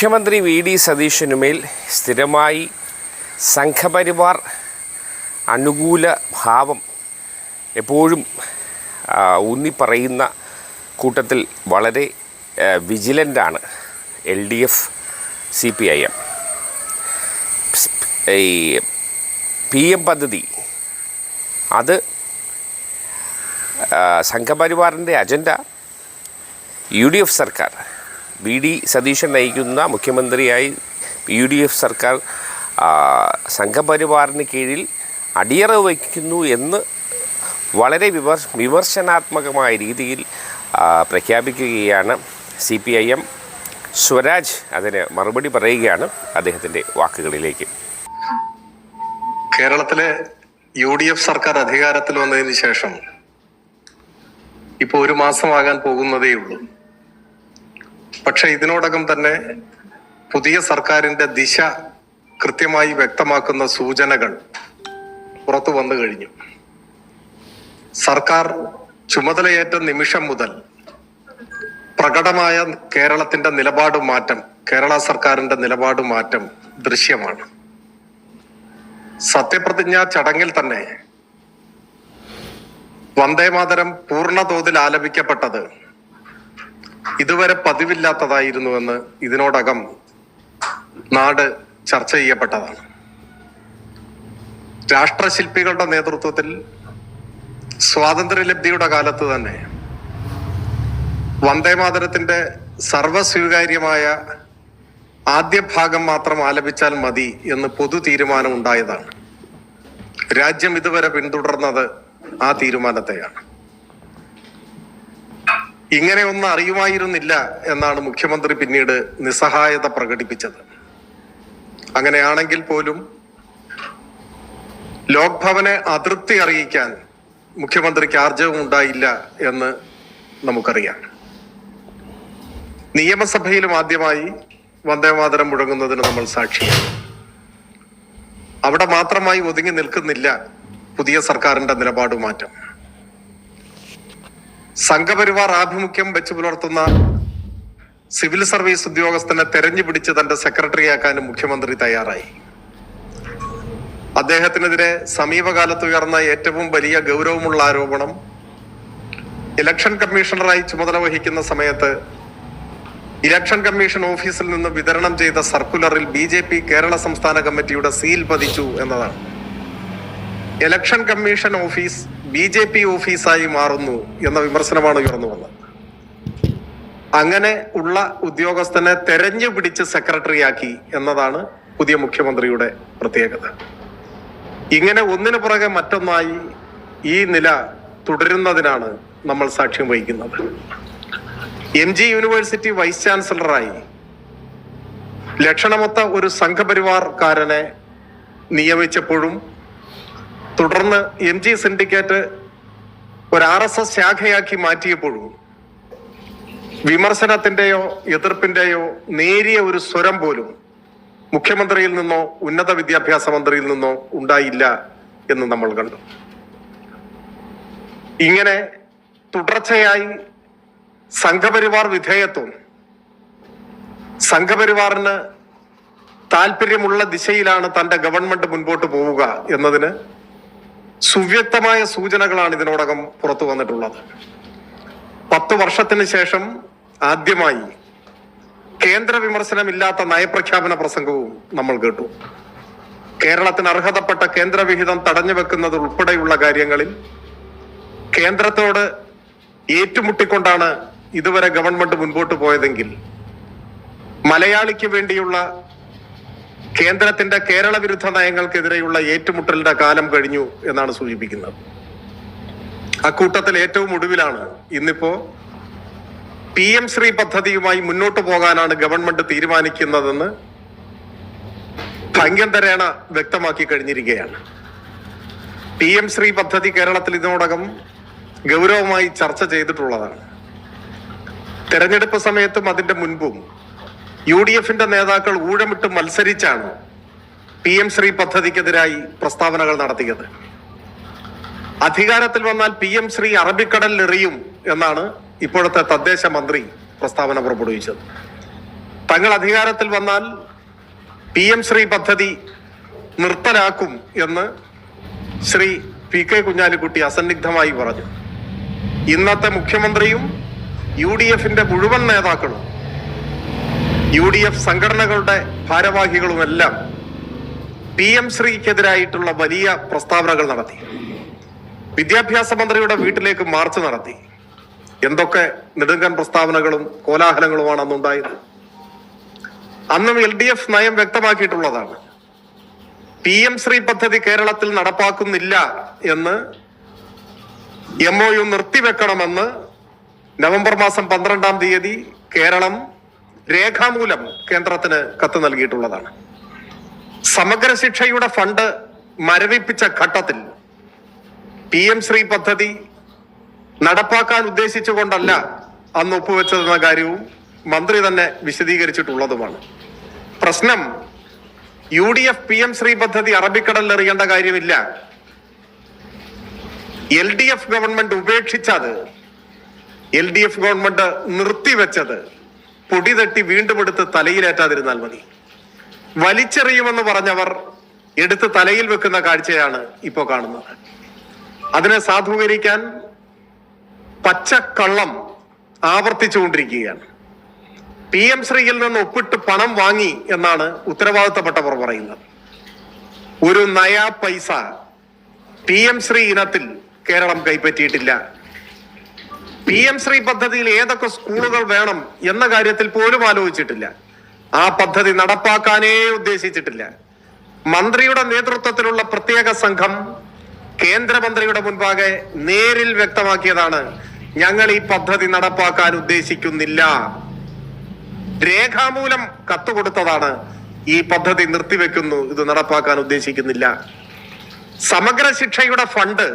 മുഖ്യമന്ത്രി V D സതീശനുമേൽ സ്ഥിരമായി സംഘപരിവാർ അനുകൂല ഭാവം എപ്പോഴും ഊന്നിപ്പറയുന്ന കൂട്ടത്തിൽ വളരെ വിജിലൻ്റാണ് LDF CPIM. ഈ PM പദ്ധതി അത് സംഘപരിവാറിൻ്റെ അജണ്ട UDF സർക്കാർ വി ഡി സതീശൻ നയിക്കുന്ന മുഖ്യമന്ത്രിയായി UDF സർക്കാർ സംഘപരിവാറിന് കീഴിൽ അടിയറവ് വയ്ക്കുന്നു എന്ന് വളരെ വിമർശനാത്മകമായ രീതിയിൽ പ്രഖ്യാപിക്കുകയാണ് CPIM. സ്വരാജ് അതിന് മറുപടി പറയുകയാണ് അദ്ദേഹത്തിൻ്റെ വാക്കുകളിലേക്ക്. കേരളത്തിലെ UDF സർക്കാർ അധികാരത്തിൽ വന്നതിന് ശേഷം ഇപ്പോൾ 1 മാസമാകാൻ പോകുന്നതേ ഉള്ളൂ. പക്ഷെ ഇതിനോടകം തന്നെ പുതിയ സർക്കാരിന്റെ ദിശ കൃത്യമായി വ്യക്തമാക്കുന്ന സൂചനകൾ പുറത്തു വന്നു കഴിഞ്ഞു. സർക്കാർ ചുമതലയേറ്റ നിമിഷം മുതൽ പ്രകടമായ കേരളത്തിന്റെ നിലപാട് മാറ്റം, കേരള സർക്കാരിന്റെ നിലപാട് മാറ്റം ദൃശ്യമാണ്. സത്യപ്രതിജ്ഞാ ചടങ്ങിൽ തന്നെ വന്ദേമാതരം പൂർണ്ണ തോതിൽ ആലപിക്കപ്പെട്ടത് ഇതുവരെ പതിവില്ലാത്തതായിരുന്നുവെന്ന് ഇതിനോടകം നാട് ചർച്ച ചെയ്യപ്പെട്ടതാണ്. രാഷ്ട്രശില്പികളുടെ നേതൃത്വത്തിൽ സ്വാതന്ത്ര്യലബ്ധിയുടെ കാലത്ത് തന്നെ വന്ദേമാതരത്തിന്റെ സർവസ്വീകാര്യമായ ആദ്യ ഭാഗം മാത്രം ആലപിച്ചാൽ മതി എന്ന് പൊതു തീരുമാനം ഉണ്ടായതാണ്. രാജ്യം ഇതുവരെ പിന്തുടർന്നത് ആ തീരുമാനത്തെയാണ്. ഇങ്ങനെ ഒന്നും അറിയുമായിരുന്നില്ല എന്നാണ് മുഖ്യമന്ത്രി പിന്നീട് നിസ്സഹായത പ്രകടിപ്പിച്ചത്. അങ്ങനെയാണെങ്കിൽ പോലും ലോക് ഭവനെ അതൃപ്തി അറിയിക്കാൻ മുഖ്യമന്ത്രിക്ക് ആർജവം ഉണ്ടായില്ല എന്ന് നമുക്കറിയാം. നിയമസഭയിലും ആദ്യമായി വന്ദേമാതരം മുഴങ്ങുന്നതിന് നമ്മൾ സാക്ഷിയാണ്. അവിടെ മാത്രമായി ഒതുങ്ങി നിൽക്കുന്നില്ല പുതിയ സർക്കാരിന്റെ നിലപാട് മാറ്റം. സംഘപരിവാർ ആഭിമുഖ്യം വെച്ചു പുലർത്തുന്ന സിവിൽ സർവീസ് ഉദ്യോഗസ്ഥനെ തെരഞ്ഞു പിടിച്ച് തന്റെ സെക്രട്ടറിയാക്കാനും മുഖ്യമന്ത്രി തയ്യാറായി. അദ്ദേഹത്തിനെതിരെ സമീപകാലത്ത് ഉയർന്ന ഏറ്റവും വലിയ ഗൗരവമുള്ള ആരോപണം, ഇലക്ഷൻ കമ്മീഷണറായി ചുമതല വഹിക്കുന്ന സമയത്ത് ഇലക്ഷൻ കമ്മീഷൻ ഓഫീസിൽ നിന്ന് വിതരണം ചെയ്ത സർക്കുലറിൽ BJP കേരള സംസ്ഥാന കമ്മിറ്റിയുടെ സീൽ പതിച്ചു എന്നതാണ്. ഇലക്ഷൻ കമ്മീഷൻ ഓഫീസ് BJP ഓഫീസായി മാറുന്നു എന്ന വിമർശനമാണ് ഉയർന്നു വന്നത്. അങ്ങനെ ഉള്ള ഉദ്യോഗസ്ഥനെ തെരഞ്ഞു പിടിച്ച് സെക്രട്ടറിയാക്കി എന്നതാണ് പുതിയ മുഖ്യമന്ത്രിയുടെ പ്രത്യേകത. ഇങ്ങനെ ഒന്നിനു പുറകെ മറ്റൊന്നായി ഈ നില തുടരുന്നതിനാണ് നമ്മൾ സാക്ഷ്യം വഹിക്കുന്നത്. MG യൂണിവേഴ്സിറ്റി വൈസ് ചാൻസലറായി ലക്ഷണമൊത്ത ഒരു സംഘപരിവാർക്കാരനെ നിയമിച്ചപ്പോഴും തുടർന്ന് MG സിൻഡിക്കേറ്റ് ഒരു RSS ശാഖയാക്കി മാറ്റിയപ്പോഴും വിമർശനത്തിന്റെയോ എതിർപ്പിന്റെയോ നേരിയ ഒരു സ്വരം പോലും മുഖ്യമന്ത്രിയിൽ നിന്നോ ഉന്നത വിദ്യാഭ്യാസ മന്ത്രിയിൽ നിന്നോ ഉണ്ടായില്ല എന്ന് നമ്മൾ കണ്ടു. ഇങ്ങനെ തുടർച്ചയായി സംഘപരിവാർ വിധേയത്വം, സംഘപരിവാറിന് താല്പര്യമുള്ള ദിശയിലാണ് തന്റെ ഗവൺമെന്റ് മുൻപോട്ട് പോവുക എന്നതിന് സുവ്യക്തമായ സൂചനകളാണ് ഇതിനോടകം പുറത്തു വന്നിട്ടുള്ളത്. 10 വർഷത്തിന് ശേഷം ആദ്യമായി കേന്ദ്ര വിമർശനമില്ലാത്ത നയപ്രഖ്യാപന പ്രസംഗവും നമ്മൾ കേട്ടു. കേരളത്തിന് അർഹതപ്പെട്ട കേന്ദ്രവിഹിതം തടഞ്ഞു വെക്കുന്നത് ഉൾപ്പെടെയുള്ള കാര്യങ്ങളിൽ കേന്ദ്രത്തോട് ഏറ്റുമുട്ടിക്കൊണ്ടാണ് ഇതുവരെ ഗവൺമെന്റ് മുൻപോട്ട് പോയതെങ്കിൽ മലയാളിക്ക് വേണ്ടിയുള്ള കേന്ദ്രത്തിന്റെ കേരള വിരുദ്ധ നയങ്ങൾക്കെതിരെയുള്ള ഏറ്റുമുട്ടലിന്റെ കാലം കഴിഞ്ഞു എന്നാണ് സൂചിപ്പിക്കുന്നത്. അക്കൂട്ടത്തിൽ ഏറ്റവും ഒടുവിലാണ് ഇന്നിപ്പോ PM ശ്രീ പദ്ധതിയുമായി മുന്നോട്ട് പോകാനാണ് ഗവൺമെന്റ് തീരുമാനിക്കുന്നതെന്ന് ഭംഗ്യന്തരേണ വ്യക്തമാക്കി കഴിഞ്ഞിരിക്കുകയാണ്. PM ശ്രീ പദ്ധതി കേരളത്തിൽ ഇതിനോടകം ഗൗരവമായി ചർച്ച ചെയ്തിട്ടുള്ളതാണ്. തെരഞ്ഞെടുപ്പ് സമയത്തും അതിന്റെ മുൻപും UDFന്റെ നേതാക്കൾ ഊഴമിട്ട് മത്സരിച്ചാണ് PM ശ്രീ പദ്ധതിക്കെതിരായി പ്രസ്താവനകൾ നടത്തിയത്. അധികാരത്തിൽ വന്നാൽ PM ശ്രീ അറബിക്കടലിൽ എറിയും എന്നാണ് ഇപ്പോഴത്തെ തദ്ദേശ മന്ത്രി പ്രസ്താവന പുറപ്പെടുവിച്ചത്. തങ്ങൾ അധികാരത്തിൽ വന്നാൽ PM ശ്രീ പദ്ധതി നിർത്തലാക്കും എന്ന് ശ്രീ PK കുഞ്ഞാലിക്കുട്ടി അസന്നിഗ്ധമായി പറഞ്ഞു. ഇന്നത്തെ മുഖ്യമന്ത്രിയും UDF-ന്റെ മുഴുവൻ നേതാക്കളും UDF സംഘടനകളുടെ ഭാരവാഹികളുമെല്ലാം PM ശ്രീക്കെതിരായിട്ടുള്ള വലിയ പ്രസ്താവനകൾ നടത്തി. വിദ്യാഭ്യാസ മന്ത്രിയുടെ വീട്ടിലേക്ക് മാർച്ച് നടത്തി. എന്തൊക്കെ നെടുങ്കൻ പ്രസ്താവനകളും കോലാഹലങ്ങളുമാണ് അന്നുണ്ടായത്. അന്നും LDF നയം വ്യക്തമാക്കിയിട്ടുള്ളതാണ്. PM ശ്രീ പദ്ധതി കേരളത്തിൽ നടപ്പാക്കുന്നില്ല എന്ന് MOU നിർത്തിവെക്കണമെന്ന് നവംബർ മാസം 12-ാം തീയതി കേരളം രേഖാമൂലം കേന്ദ്രത്തിന് കത്ത് നൽകിയിട്ടുള്ളതാണ്. സമഗ്ര ശിക്ഷയുടെ ഫണ്ട് മരവിപ്പിച്ച ഘട്ടത്തിൽ PM ശ്രീ പദ്ധതി നടപ്പാക്കാൻ ഉദ്ദേശിച്ചുകൊണ്ടല്ല അന്ന് ഒപ്പുവെച്ചതെന്ന കാര്യവും മന്ത്രി തന്നെ വിശദീകരിച്ചിട്ടുള്ളതുമാണ്. പ്രശ്നം UDF PM ശ്രീ പദ്ധതി അറബിക്കടലിൽ എറിയേണ്ട കാര്യമില്ല. LDF ഗവൺമെന്റ് ഉപേക്ഷിച്ചത്, LDF ഗവൺമെന്റ് നിർത്തിവെച്ചത് പൊടി തട്ടി വീണ്ടും എടുത്ത് തലയിലേറ്റാതിരുന്നാൽ മതി. വലിച്ചെറിയുമെന്ന് പറഞ്ഞവർ എടുത്ത് തലയിൽ വെക്കുന്ന കാഴ്ചയാണ് ഇപ്പോ കാണുന്നത്. അതിനെ സാധൂകരിക്കാൻ പച്ചക്കള്ളം ആവർത്തിച്ചുകൊണ്ടിരിക്കുകയാണ്. PM ശ്രീയിൽ നിന്ന് ഒപ്പിട്ട് പണം വാങ്ങി എന്നാണ് ഉത്തരവാദിത്തപ്പെട്ടവർ പറയുന്നത്. ഒരു നയാ പൈസ PM ശ്രീ ഇനത്തിൽ കേരളം കൈപ്പറ്റിയിട്ടില്ല. PM ശ്രീ പദ്ധതിയിൽ ഏതൊക്കെ സ്കൂളുകൾ വേണം എന്ന കാര്യത്തിൽ പോലും ആലോചിച്ചിട്ടില്ല. ആ പദ്ധതി നടപ്പാക്കാനേ ഉദ്ദേശിച്ചിട്ടില്ല. മന്ത്രിയുടെ നേതൃത്വത്തിലുള്ള പ്രത്യേക സംഘം കേന്ദ്രമന്ത്രിയുടെ മുൻപാകെ നേരിൽ വ്യക്തമാക്കിയതാണ്, ഞങ്ങൾ ഈ പദ്ധതി നടപ്പാക്കാൻ ഉദ്ദേശിക്കുന്നില്ല. രേഖാമൂലം കത്ത് കൊടുത്തതാണ്, ഈ പദ്ധതി നിർത്തിവെക്കുന്നു, ഇത് നടപ്പാക്കാൻ ഉദ്ദേശിക്കുന്നില്ല. സമഗ്ര ശിക്ഷയുടെ ഫണ്ട്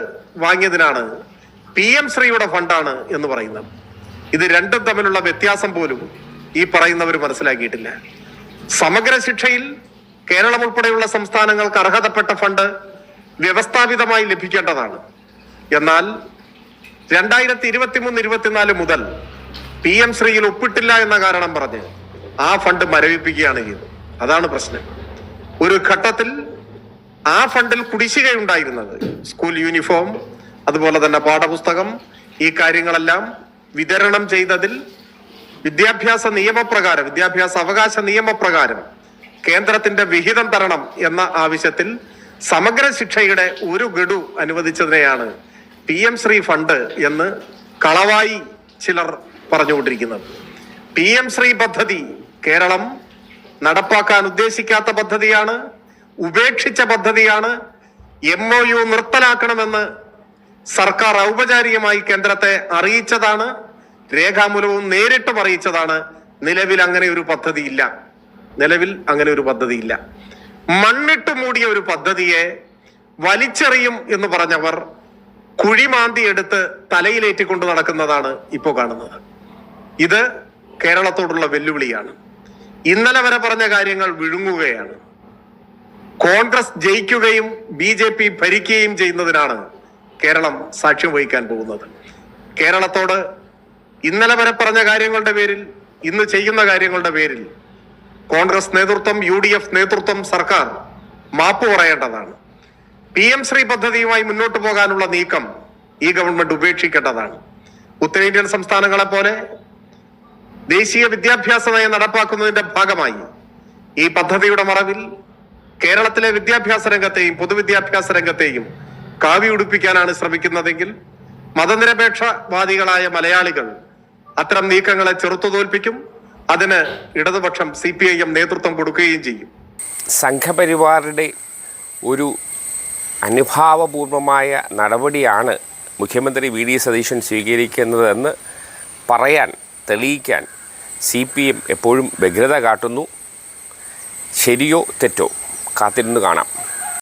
വാങ്ങിയതിനാണ് PM ശ്രീയുടെ ഫണ്ടാണ് എന്ന് പറയുന്നത്. ഇത് രണ്ടും തമ്മിലുള്ള വ്യത്യാസം പോലും ഈ പറയുന്നവർ മനസ്സിലാക്കിയിട്ടില്ല. സമഗ്ര ശിക്ഷയിൽ കേരളം ഉൾപ്പെടെയുള്ള സംസ്ഥാനങ്ങൾക്ക് അർഹതപ്പെട്ട ഫണ്ട് വ്യവസ്ഥാപിതമായി ലഭിക്കേണ്ടതാണ്. എന്നാൽ 2023-24 മുതൽ PM ശ്രീയിൽ ഒപ്പിട്ടില്ല എന്ന കാരണം പറഞ്ഞ് ആ ഫണ്ട് മരവിപ്പിക്കുകയാണ് ചെയ്തത്. അതാണ് പ്രശ്നം. ഒരു ഘട്ടത്തിൽ ആ ഫണ്ടിൽ കുടിശ്ശികയുണ്ടായിരുന്നത് സ്കൂൾ യൂണിഫോം, അതുപോലെ തന്നെ പാഠപുസ്തകം, ഈ കാര്യങ്ങളെല്ലാം വിതരണം ചെയ്തതിൽ വിദ്യാഭ്യാസ നിയമപ്രകാരം, വിദ്യാഭ്യാസ അവകാശ നിയമപ്രകാരം കേന്ദ്രത്തിന്റെ വിഹിതം തരണം എന്ന ആവശ്യത്തിൽ സമഗ്ര ശിക്ഷയുടെ ഒരു ഗഡു അനുവദിച്ചതിനെയാണ് PM ശ്രീ ഫണ്ട് എന്ന് കളവായി ചിലർ പറഞ്ഞുകൊണ്ടിരിക്കുന്നത്. PM ശ്രീ പദ്ധതി കേരളം നടപ്പാക്കാൻ ഉദ്ദേശിക്കാത്ത പദ്ധതിയാണ്, ഉപേക്ഷിച്ച പദ്ധതിയാണ്. MOU നിർത്തലാക്കണമെന്ന് സർക്കാർ ഔപചാരികമായി കേന്ദ്രത്തെ അറിയിച്ചതാണ്, രേഖാമൂലവും നേരിട്ടും അറിയിച്ചതാണ്. നിലവിൽ അങ്ങനെ ഒരു പദ്ധതിയില്ല. മണ്ണിട്ട് മൂടിയ ഒരു പദ്ധതിയെ വലിച്ചെറിയും എന്ന് പറഞ്ഞവർ കുഴിമാന്തി എടുത്ത് തലയിലേറ്റിക്കൊണ്ട് നടക്കുന്നതാണ് ഇപ്പോൾ കാണുന്നത്. ഇത് കേരളത്തോടുള്ള വെല്ലുവിളിയാണ്. ഇന്നലെ വരെ പറഞ്ഞ കാര്യങ്ങൾ വിഴുങ്ങുകയാണ്. കോൺഗ്രസ് ജയിക്കുകയും BJP ഭരിക്കുകയും ചെയ്യുന്നതിനാണ് കേരളം സാക്ഷ്യം വഹിക്കാൻ പോകുന്നത്. കേരളത്തോട് ഇന്നലെ വരെ പറഞ്ഞ കാര്യങ്ങളുടെ പേരിൽ, ഇന്ന് ചെയ്യുന്ന കാര്യങ്ങളുടെ പേരിൽ കോൺഗ്രസ് നേതൃത്വം, UDF നേതൃത്വം, സർക്കാർ മാപ്പ് പറയേണ്ടതാണ്. PM ശ്രീ പദ്ധതിയുമായി മുന്നോട്ട് പോകാനുള്ള നീക്കം ഈ ഗവൺമെന്റ് ഉപേക്ഷിക്കേണ്ടതാണ്. ഉത്തരേന്ത്യൻ സംസ്ഥാനങ്ങളെ പോലെ ദേശീയ വിദ്യാഭ്യാസ നയം നടപ്പാക്കുന്നതിന്റെ ഭാഗമായി ഈ പദ്ധതിയുടെ മറവിൽ കേരളത്തിലെ വിദ്യാഭ്യാസ രംഗത്തെയും പൊതുവിദ്യാഭ്യാസ രംഗത്തെയും കാവി ഉടുപ്പിക്കാനാണ് ശ്രമിക്കുന്നതെങ്കിൽ മതനിരപേക്ഷവാദികളായ മലയാളികൾ അത്തരം നീക്കങ്ങളെ ചെറുത്തുതോൽപ്പിക്കും. അതിന് ഇടതുപക്ഷം CPIM നേതൃത്വം കൊടുക്കുകയും ചെയ്യും. സംഘപരിവാറുടെ ഒരു അനുഭാവപൂർവമായ നടപടിയാണ് മുഖ്യമന്ത്രി VD സതീശൻ സ്വീകരിക്കുന്നതെന്ന് പറയാൻ, തെളിയിക്കാൻ CPM എപ്പോഴും വ്യഗ്രത കാട്ടുന്നു. ശരിയോ തെറ്റോ കാത്തിരുന്ന് കാണാം.